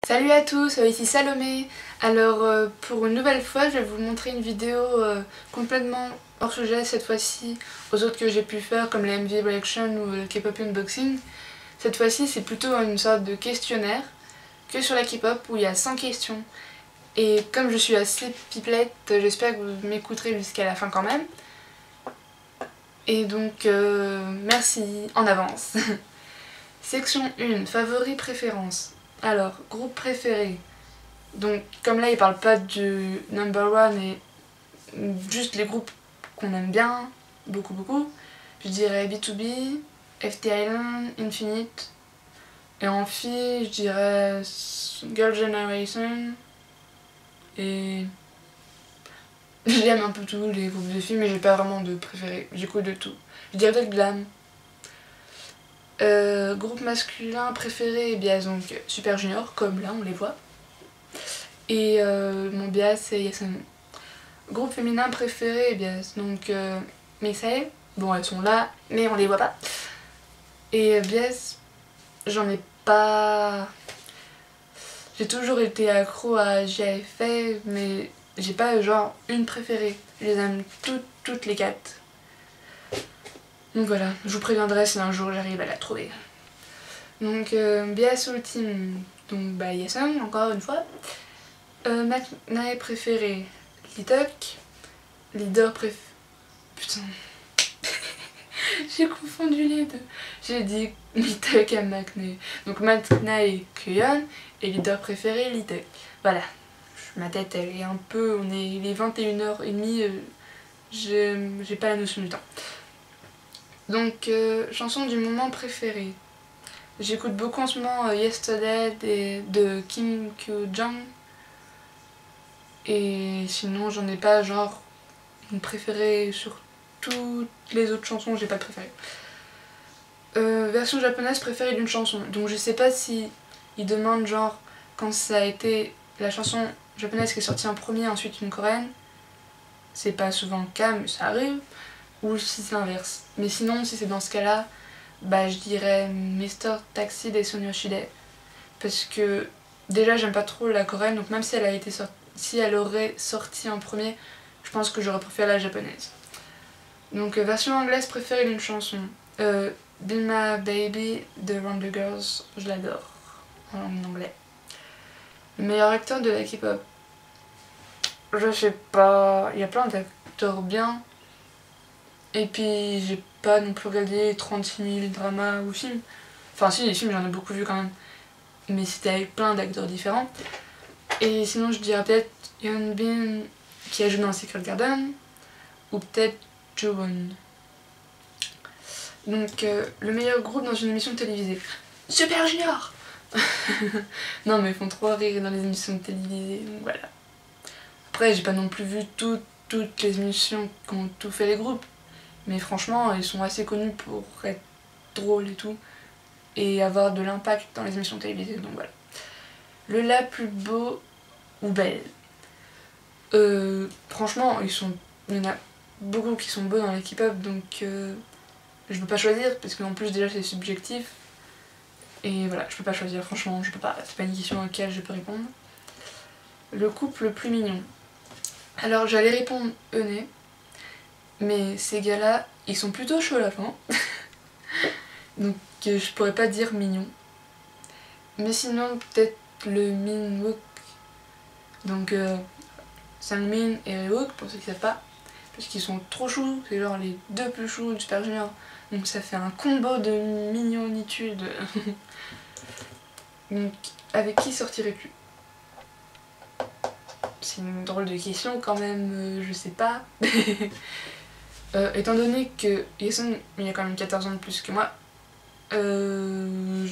Salut à tous, ici Salomé. Alors pour une nouvelle fois je vais vous montrer une vidéo complètement hors sujet cette fois-ci aux autres que j'ai pu faire comme la MV Reaction ou le K-pop Unboxing. Cette fois-ci c'est plutôt une sorte de questionnaire que sur la K-pop où il y a 100 questions. Et comme je suis assez pipelette, j'espère que vous m'écouterez jusqu'à la fin quand même. Et donc merci en avance. Section 1, favoris préférences. Alors, groupe préféré. Donc, comme là, il parle pas du number one et juste les groupes qu'on aime bien, beaucoup. Je dirais B2B, FT Island, Infinite. Et en fille, je dirais Girl Generation. Et j'aime un peu tous les groupes de filles, mais j'ai pas vraiment de préféré. J'écoute de tout. Je dirais peut-être Glam. Groupe masculin préféré, eh bien donc Super Junior, comme là on les voit. Et mon bias c'est Yasmin. Groupe féminin préféré, eh bien donc Messae. Bon, elles sont là, mais on les voit pas. Et bias, j'en ai pas. J'ai toujours été accro à JFA, mais j'ai pas genre une préférée. Je les aime toutes les quatre. Donc voilà, je vous préviendrai si un jour j'arrive à la trouver. Donc bias ultime, donc bah Yasung encore une fois. McNae préféré, Litok. Leader préféré. Putain. J'ai confondu les deux. J'ai dit Litok à McNae. Donc McNae Kuyeon et leader préféré Litok. Voilà. Ma tête elle est un peu. Il est 21h30. J'ai pas la notion du temps. Donc chanson du moment préféré. J'écoute beaucoup en ce moment Yesterday de Kim Kyo-jung. Et sinon j'en ai pas genre une préférée sur toutes les autres chansons, j'ai pas de préférée. Version japonaise préférée d'une chanson. Donc je sais pas si ils demandent genre quand ça a été la chanson japonaise qui est sortie en premier, ensuite une coréenne. C'est pas souvent le cas mais ça arrive. Ou si c'est l'inverse. Mais sinon si c'est dans ce cas là, bah je dirais Mr. Taxi des Sonyoshide. Parce que déjà j'aime pas trop la coréenne, donc même si elle a été si elle aurait sorti en premier, je pense que j'aurais préféré la japonaise. Donc version anglaise préférée d'une chanson. Be My Baby de Wonder Girls, je l'adore en anglais. Le meilleur acteur de la K-pop. Je sais pas, il y a plein d'acteurs bien. Et puis j'ai pas non plus regardé 36 000 dramas ou films. Enfin si, les films j'en ai beaucoup vu quand même. Mais c'était avec plein d'acteurs différents. Et sinon je dirais peut-être Yeonbin qui a joué dans Secret Garden. Ou peut-être Jowon. Donc le meilleur groupe dans une émission télévisée. Super Junior. Non mais ils font trop rire dans les émissions télévisées, donc voilà. Après j'ai pas non plus vu toutes les émissions qu'ont tout fait les groupes. Mais franchement ils sont assez connus pour être drôles et tout. Et avoir de l'impact dans les émissions télévisées, donc voilà. Le la plus beau ou belle. Franchement il y en a beaucoup qui sont beaux dans la K-pop, donc je peux pas choisir parce qu'en plus déjà c'est subjectif. Et voilà, je peux pas choisir, franchement, je peux pas, c'est pas une question à laquelle je peux répondre. Le couple le plus mignon. Alors j'allais répondre Euné, mais ces gars-là, ils sont plutôt chauds à la fin. Donc je pourrais pas dire mignon. Mais sinon, peut-être le Min-wook. Donc Sangmin et Rehwook, pour ceux qui savent pas. Parce qu'ils sont trop choux, c'est genre les deux plus choux du Super Junior. Donc ça fait un combo de mignonitude. Donc avec qui sortirais-tu? C'est une drôle de question quand même, je sais pas. Étant donné que Yesun il a quand même 14 ans de plus que moi, non,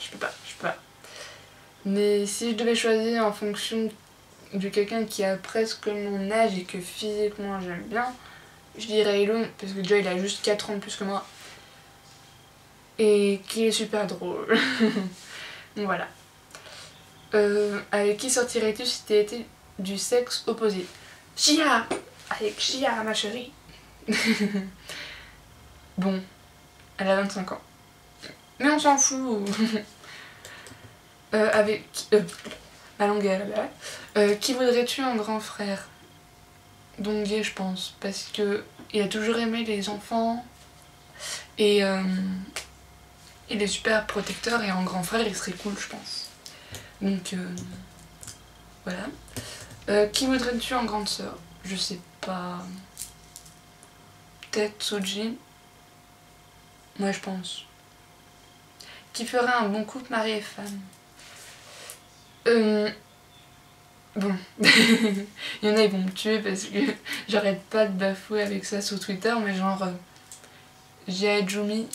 je peux pas. Mais si je devais choisir en fonction de quelqu'un qui a presque mon âge et que physiquement j'aime bien, je dirais Elon, parce que déjà il a juste 4 ans de plus que moi. Et qui est super drôle. Donc voilà. Avec qui sortirais-tu si t'étais du sexe opposé? Chia! Avec Chia, ma chérie. Bon, elle a 25 ans. Mais on s'en fout. Avec... ma langue est là. Qui voudrais-tu un grand frère? Donghae, je pense, parce que il a toujours aimé les enfants et il est super protecteur et en grand frère il serait cool, je pense. Donc voilà. Qui voudrais-tu en grande sœur? Je sais pas. Peut-être Soji. Moi je pense. Qui ferait un bon couple mari et femme? Bon, il y en a ils vont me tuer parce que j'arrête pas de bafouer avec ça sur Twitter, mais genre Jia et Jumi,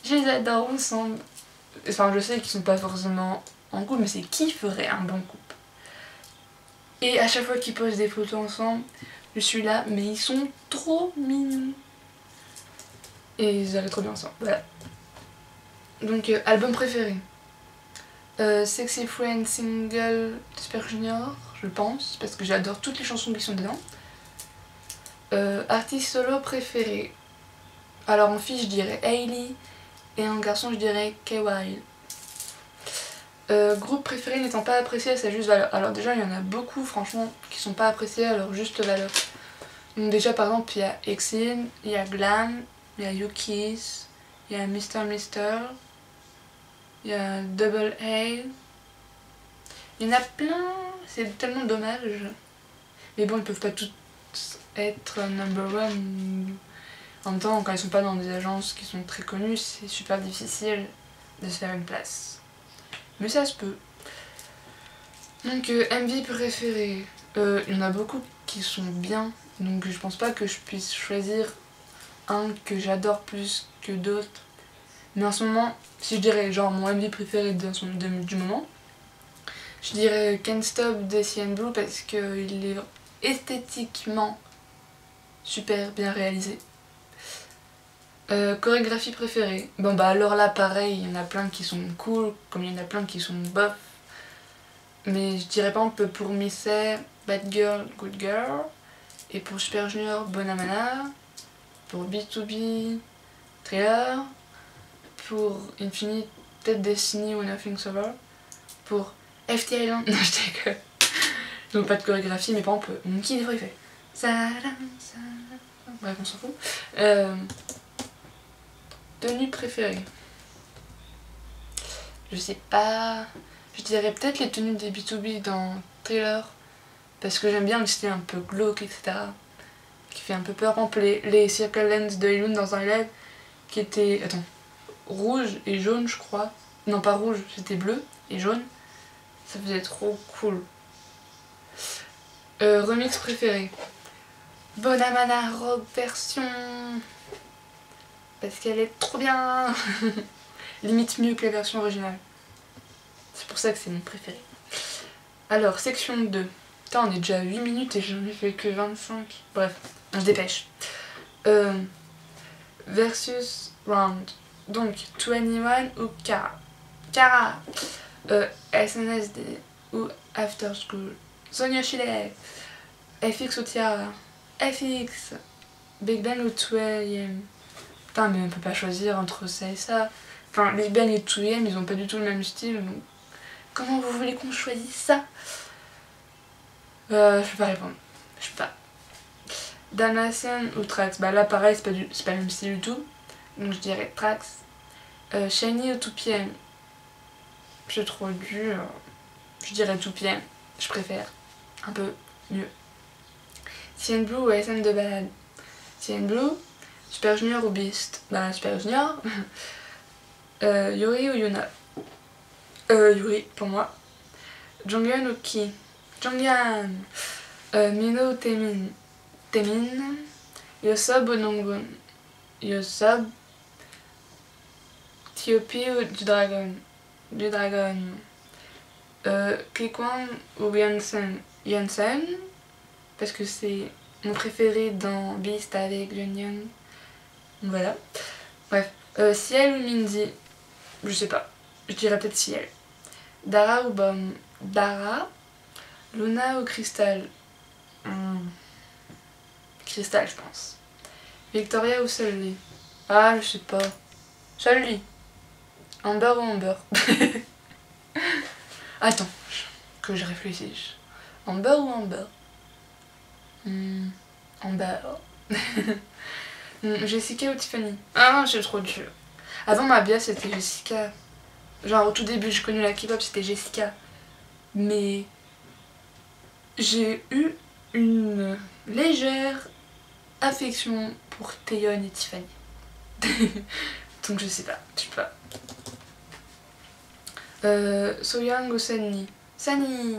je les adore ensemble. Enfin je sais qu'ils sont pas forcément en couple, mais c'est qui ferait un bon couple? Et à chaque fois qu'ils posent des photos ensemble, je suis là, mais ils sont trop mignons. Et ils allaient trop bien ensemble, voilà. Donc album préféré. Sexy Friend Single de Super Junior, je pense, parce que j'adore toutes les chansons qui sont dedans. Artiste solo préféré. Alors en fille je dirais Hailey et en garçon je dirais K-Wild. Groupe préféré n'étant pas apprécié à sa juste valeur. Alors déjà il y en a beaucoup franchement qui sont pas appréciés à leur juste valeur. Donc déjà par exemple il y a EXIN, il y a Glam, il y a Yuki's, il y a Mr. Mister, il y a Double A. Il y en a plein, c'est tellement dommage. Mais bon ils peuvent pas tous être number one. En même temps, quand ils sont pas dans des agences qui sont très connues, c'est super difficile de se faire une place. Mais ça se peut. Donc MV préféré. Il y en a beaucoup qui sont bien, donc je pense pas que je puisse choisir un que j'adore plus que d'autres. Mais en ce moment, si je dirais genre mon MV préféré du moment, je dirais Can't Stop de CN Blue parce qu'il est esthétiquement super bien réalisé. Chorégraphie préférée. Bon bah alors là pareil, il y en a plein qui sont cool, comme il y en a plein qui sont bof. Mais je dirais par exemple pour Missy, Bad Girl, Good Girl. Et pour Super Junior, Bonamana. Pour B2B, Thriller. Pour Infinite, peut-être Destiny ou Nothing's Over. Pour FT Island, non je déconne. Donc pas de chorégraphie, mais par exemple, mon qui des fois il fait. Bref, on s'en fout. Tenue préférée. Je sais pas. Je dirais peut-être les tenues des B2B dans Thriller. Parce que j'aime bien le style un peu glauque, etc. Qui fait un peu peur. Par exemple, les Circle Lens de Elune dans un live qui étaient. Attends. Rouge et jaune, je crois. Non, pas rouge, c'était bleu et jaune. Ça faisait trop cool. Remix préféré. Bonamana Robe version. Parce qu'elle est trop bien. Limite mieux que la version originale. C'est pour ça que c'est mon préféré. Alors, section 2. Putain, on est déjà à 8 minutes et j'en ai fait que 25. Bref, on se dépêche. Versus round. Donc, 21 ou Kara. Kara. SNSD ou After School. Sonia Chile. FX ou Tiara. FX. Big Bang ou 2AM. Putain, mais on peut pas choisir entre ça et ça. Enfin, Big Bang et 2AM, ils ont pas du tout le même style, donc comment vous voulez qu'on choisisse ça? Je peux pas répondre. Je sais pas. Dalmatian ou Trax? Bah là, pareil, c'est pas le même style du tout. Donc je dirais Trax. Shiny ou 2PM? C'est trop dur. Je dirais 2PM. Je préfère. Un peu mieux. CN Blue ou SM de balade? CN Blue. Super Junior ou Beast? Bah Super Junior. Yuri ou Yuna? Yuri pour moi. Jonghyun ou Ki? Jonghyun. Mino ou Taemin? Taemin. Yosob ou Nongbun? Yosob. T.O.P ou du Dragon? Du Dragon. Kikwan ou Yansen? Yansen. Parce que c'est mon préféré dans Beast avec Jeonyeon. Voilà. Bref. Ciel ou Minzy? Je sais pas. Je dirais peut-être Ciel. Dara ou Bom? Dara. Luna ou Crystal? Crystal, je pense. Victoria ou Sully? Ah, je sais pas. Sully. Amber ou Amber? Attends, que je réfléchisse. Amber ou Amber? Amber. Jessica ou Tiffany? Ah, c'est trop dur. Avant ma bias c'était Jessica. Genre au tout début j'ai connu la K-pop c'était Jessica. Mais j'ai eu une légère affection pour Taeyeon et Tiffany. Donc je sais pas. Soyoung ou Sunny? Sunny.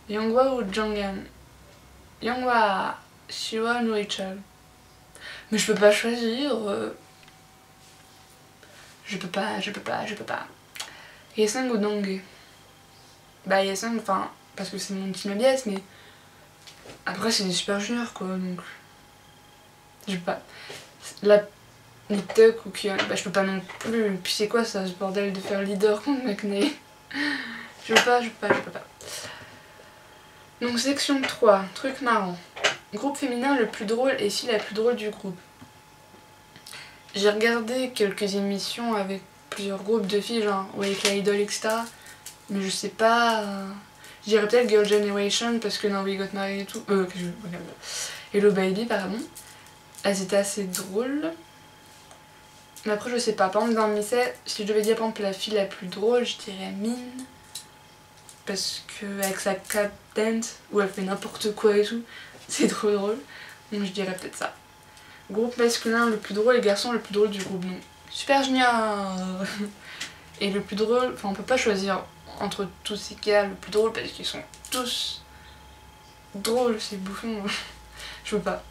Younghwa ou Jonghyun? Younghwa. Siwon ou Rachel? Mais je peux pas choisir. Je peux pas. Yesung ou Donghae? Bah Yesung, enfin, parce que c'est mon team ABS, mais après c'est des super juniors quoi, donc je peux pas. La Tuck ou Kion, bah je peux pas non plus, puis c'est quoi ça, ce bordel de faire leader contre McNay? Je peux pas. Donc section 3, truc marrant. Groupe féminin le plus drôle et fille la plus drôle du groupe. J'ai regardé quelques émissions avec plusieurs groupes de filles, genre Wake Idol, etc. Mais je sais pas. Je dirais peut-être Girl Generation parce que Now We Got Married et tout. Hello Baby, pardon. Elles étaient assez drôles. Mais après, je sais pas. Par exemple, dans Missy, si je devais dire par exemple la fille la plus drôle, je dirais Min. Parce que avec sa cap dance, où elle fait n'importe quoi et tout, c'est trop drôle. Donc je dirais peut-être ça. Groupe masculin le plus drôle et garçon le plus drôle du groupe. Donc Super Junior. Et le plus drôle, enfin on peut pas choisir entre tous ces gars le plus drôle parce qu'ils sont tous drôles, c'est bouffon. Je peux pas.